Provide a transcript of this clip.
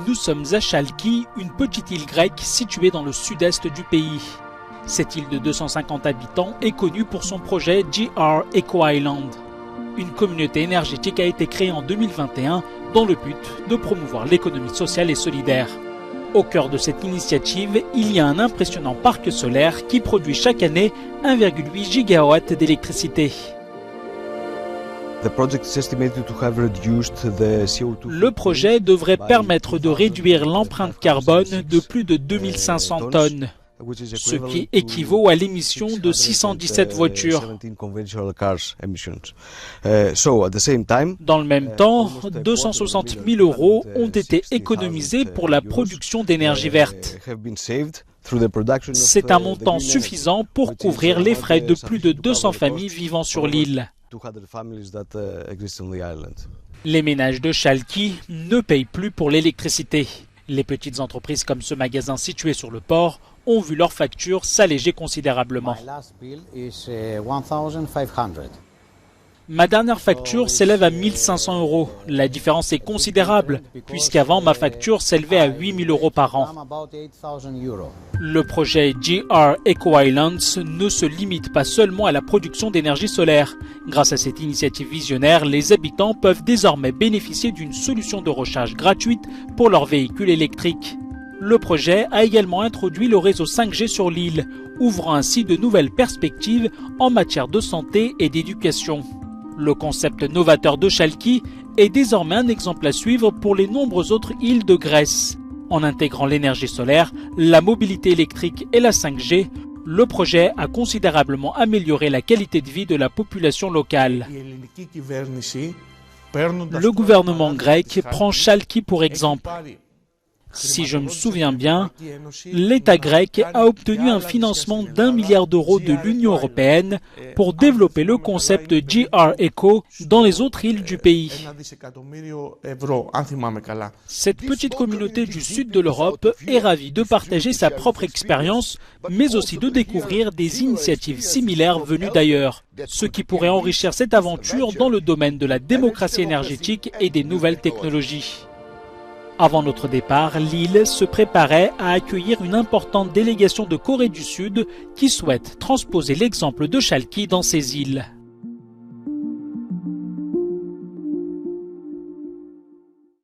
Nous sommes à Chalki, une petite île grecque située dans le sud-est du pays. Cette île de 250 habitants est connue pour son projet GR Eco Island. Une communauté énergétique a été créée en 2021 dans le but de promouvoir l'économie sociale et solidaire. Au cœur de cette initiative, il y a un impressionnant parc solaire qui produit chaque année 1,8 gigawatts d'électricité. Le projet devrait permettre de réduire l'empreinte carbone de plus de 2500 tonnes, ce qui équivaut à l'émission de 617 voitures. Dans le même temps, 260 000 € ont été économisés pour la production d'énergie verte. C'est un montant suffisant pour couvrir les frais de plus de 200 familles vivant sur l'île. Les ménages de Chalki ne payent plus pour l'électricité. Les petites entreprises comme ce magasin situé sur le port ont vu leurs factures s'alléger considérablement. Ma dernière facture s'élève à 1 500 €. La différence est considérable, puisqu'avant ma facture s'élevait à 8 000 € par an. Le projet GR Eco Islands ne se limite pas seulement à la production d'énergie solaire. Grâce à cette initiative visionnaire, les habitants peuvent désormais bénéficier d'une solution de recharge gratuite pour leurs véhicules électriques. Le projet a également introduit le réseau 5G sur l'île, ouvrant ainsi de nouvelles perspectives en matière de santé et d'éducation. Le concept novateur de Chalki est désormais un exemple à suivre pour les nombreuses autres îles de Grèce. En intégrant l'énergie solaire, la mobilité électrique et la 5G, le projet a considérablement amélioré la qualité de vie de la population locale. Le gouvernement grec prend Chalki pour exemple. Si je me souviens bien, l'État grec a obtenu un financement d'1 milliard € de l'Union européenne pour développer le concept de GR Eco dans les autres îles du pays. Cette petite communauté du sud de l'Europe est ravie de partager sa propre expérience, mais aussi de découvrir des initiatives similaires venues d'ailleurs, ce qui pourrait enrichir cette aventure dans le domaine de la démocratie énergétique et des nouvelles technologies. Avant notre départ, l'île se préparait à accueillir une importante délégation de Corée du Sud qui souhaite transposer l'exemple de Chalki dans ses îles.